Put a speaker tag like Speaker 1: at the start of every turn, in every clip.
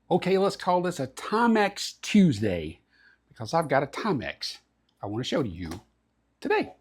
Speaker 1: Okay, let's call this a Timex Tuesday because I've got a Timex I want to show to you today.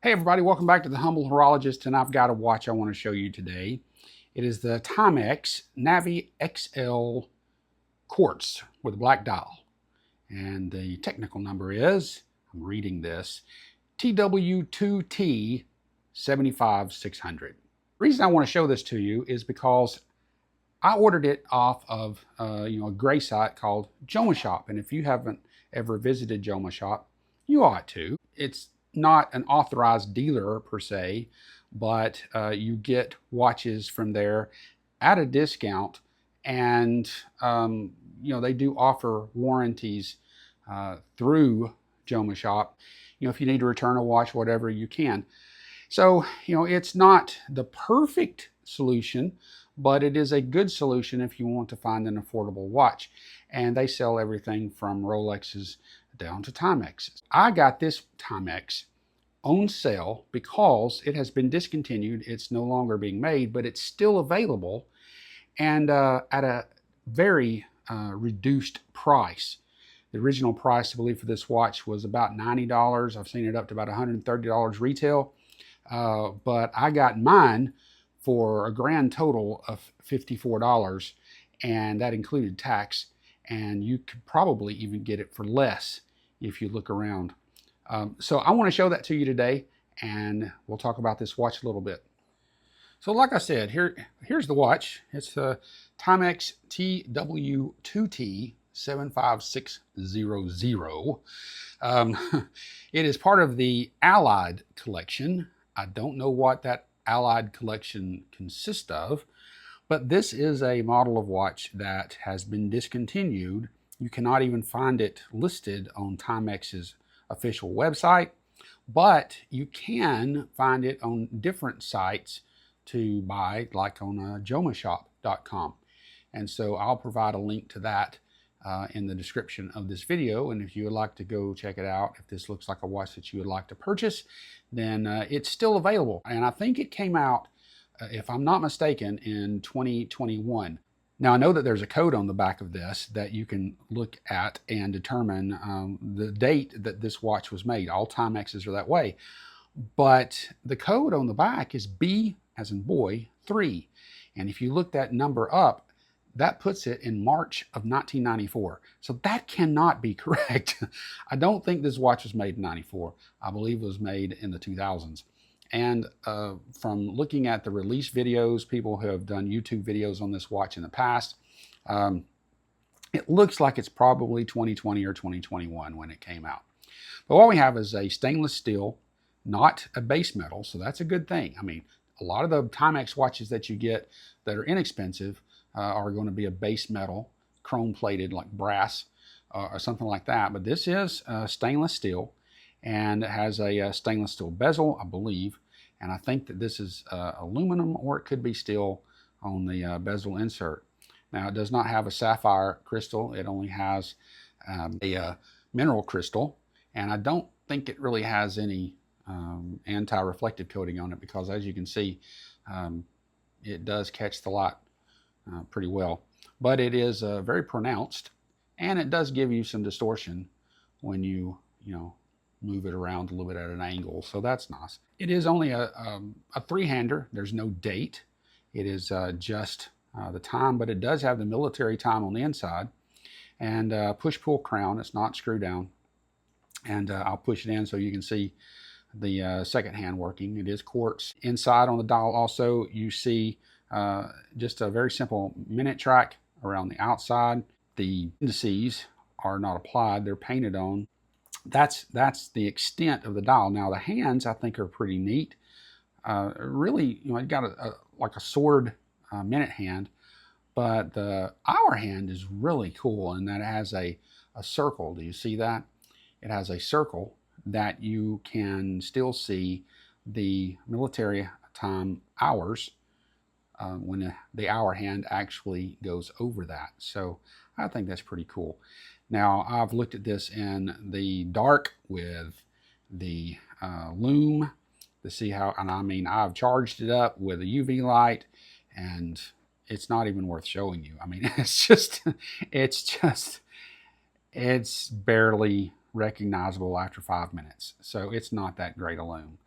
Speaker 1: Hey everybody, welcome back to the Humble Horologist, and I've got a watch I want to show you today. It is the Timex Navi XL Quartz with a black dial. And the technical number is, I'm reading this, TW2T75600. The reason I want to show this to you is because I ordered it off of a gray site called Joma Shop, and if you haven't ever visited Joma Shop, you ought to. It's not an authorized dealer per se, but you get watches from there at a discount, and they do offer warranties through Joma Shop. If you need to return a watch, whatever, you can. So it's not the perfect solution, but it is a good solution if you want to find an affordable watch. And they sell everything from Rolexes down to Timexes. I got this Timex on sale because it has been discontinued. It's no longer being made, but it's still available and at a very reduced price. The original price, I believe, for this watch was about $90. I've seen it up to about $130 retail. But I got mine for a grand total of $54, and that included tax, and you could probably even get it for less if you look around. So I want to show that to you today, and we'll talk about this watch a little bit. So like I said, here's the watch. It's the Timex TW2T75600. It is part of the Allied collection. I don't know what that Allied collection consists of, but this is a model of watch that has been discontinued. You cannot even find it listed on Timex's official website, but you can find it on different sites to buy, like on jomashop.com. And so I'll provide a link to that in the description of this video, and if you would like to go check it out, if this looks like a watch that you would like to purchase, then it's still available. And I think it came out, if I'm not mistaken, in 2021. Now I know that there's a code on the back of this that you can look at and determine the date that this watch was made. All Timexes are that way. But the code on the back is B as in boy 3. And if you look that number up, that puts it in March of 1994. So that cannot be correct. I don't think this watch was made in 94. I believe it was made in the 2000s. And from looking at the release videos, people who have done YouTube videos on this watch in the past, it looks like it's probably 2020 or 2021 when it came out. But what we have is a stainless steel, not a base metal, so that's a good thing. I mean, a lot of the Timex watches that you get that are inexpensive are going to be a base metal, chrome plated like brass or something like that. But this is stainless steel, and it has a stainless steel bezel, I believe. And I think that this is aluminum, or it could be steel on the bezel insert. Now, it does not have a sapphire crystal. It only has a mineral crystal. And I don't think it really has any anti-reflective coating on it, because as you can see, it does catch the light pretty well, but it is very pronounced, and it does give you some distortion when you move it around a little bit at an angle, so that's nice. It is only a three-hander. There's no date. It is just the time, but it does have the military time on the inside, and push-pull crown. It's not screw down, and I'll push it in so you can see the second hand working. It is quartz. Inside on the dial also you see just a very simple minute track around the outside. The indices are not applied, they're painted on. That's the extent of the dial. Now the hands, I think, are pretty neat. Really, it got like a sword minute hand, but the hour hand is really cool in that it has a circle. Do you see that? It has a circle that you can still see the military time hours when the hour hand actually goes over that. So I think that's pretty cool. Now, I've looked at this in the dark with the lume to see how, and I mean, I've charged it up with a UV light, and it's not even worth showing you. I mean, it's barely recognizable after 5 minutes. So it's not that great a lume.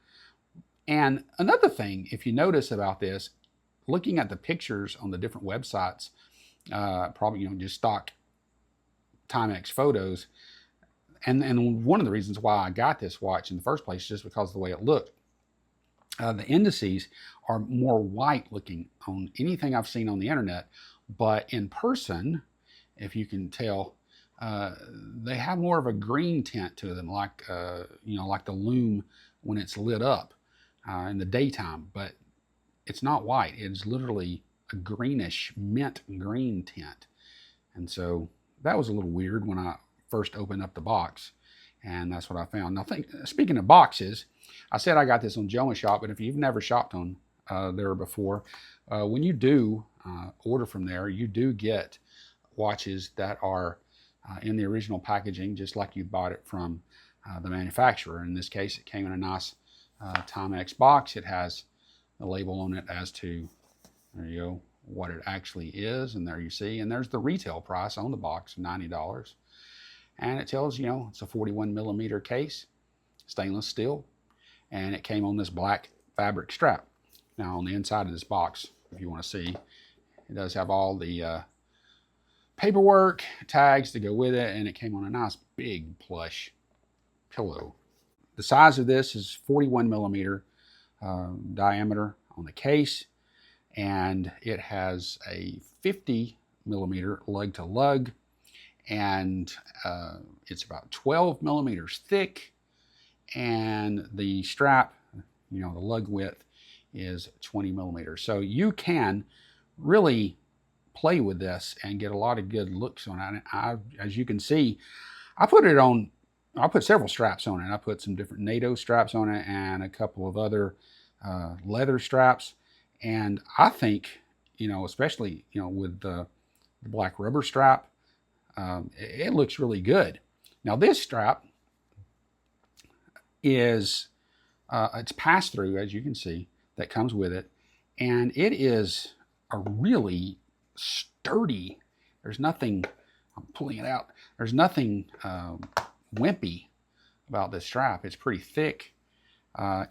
Speaker 1: And another thing, if you notice about this, looking at the pictures on the different websites, probably, just stock Timex photos, and one of the reasons why I got this watch in the first place is just because of the way it looked. The indices are more white looking on anything I've seen on the internet, but in person, if you can tell, they have more of a green tint to them, like like the lume when it's lit up in the daytime. But it's not white; it's literally a greenish mint green tint. And so that was a little weird when I first opened up the box, and that's what I found. Now, speaking of boxes, I said I got this on Joma Shop, but if you've never shopped on there before, when you do order from there, you do get watches that are in the original packaging, just like you bought it from the manufacturer. In this case, it came in a nice Timex box. It has a label on it as to, there you go, what it actually is, and there you see, and there's the retail price on the box, $90. And it tells it's a 41 millimeter case, stainless steel, and it came on this black fabric strap. Now, on the inside of this box, if you want to see, it does have all the paperwork, tags to go with it, and it came on a nice big plush pillow. The size of this is 41 millimeter diameter on the case, and it has a 50 millimeter lug to lug, and it's about 12 millimeters thick, and the strap, the lug width is 20 millimeters. So you can really play with this and get a lot of good looks on it. As you can see, I put several straps on it. I put some different NATO straps on it and a couple of other leather straps. And I think, especially, with the black rubber strap, it looks really good. Now, this strap is, it's pass-through, as you can see, that comes with it. And it is a really sturdy, there's nothing, I'm pulling it out, there's nothing wimpy about this strap. It's pretty thick.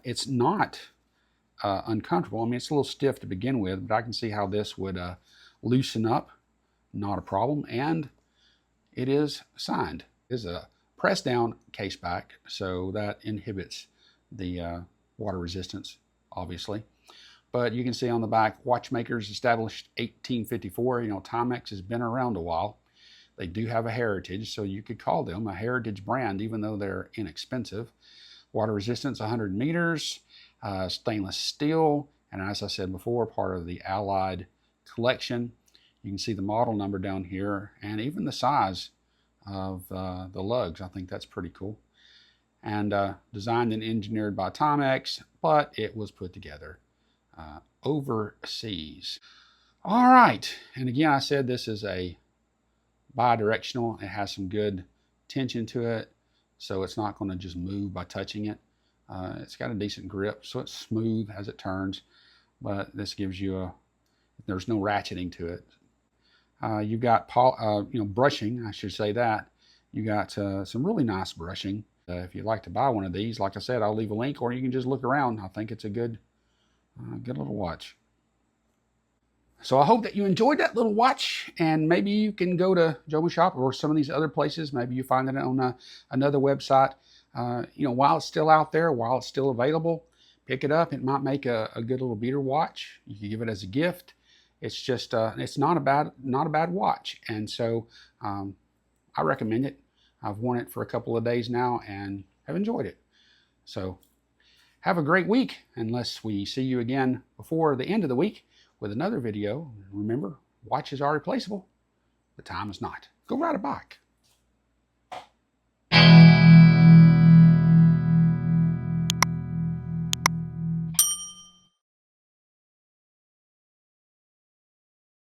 Speaker 1: It's not uncomfortable. I mean, it's a little stiff to begin with, but I can see how this would loosen up. Not a problem. And it is signed. It is a press down case back, so that inhibits the water resistance, obviously. But you can see on the back, watchmakers established 1854. Timex has been around a while. They do have a heritage, so you could call them a heritage brand, even though they're inexpensive. Water resistance, 100 meters, stainless steel, and as I said before, part of the Allied collection. You can see the model number down here, and even the size of the lugs. I think that's pretty cool. And designed and engineered by Timex, but it was put together overseas. All right, and again, I said this is a bi-directional. It has some good tension to it, so it's not going to just move by touching it. It's got a decent grip, so it's smooth as it turns, but this gives you there's no ratcheting to it. You've got brushing, I should say that. You got some really nice brushing. If you'd like to buy one of these, like I said, I'll leave a link, or you can just look around. I think it's a good little watch. So I hope that you enjoyed that little watch, and maybe you can go to Joma Shop or some of these other places. Maybe you find it on another website. While it's still out there, while it's still available, pick it up. It might make a good little beater watch. You can give it as a gift. It's just it's not a bad watch, and so I recommend it. I've worn it for a couple of days now and have enjoyed it. So have a great week, unless we see you again before the end of the week with another video. Remember, watches are replaceable, but time is not. Go ride a bike.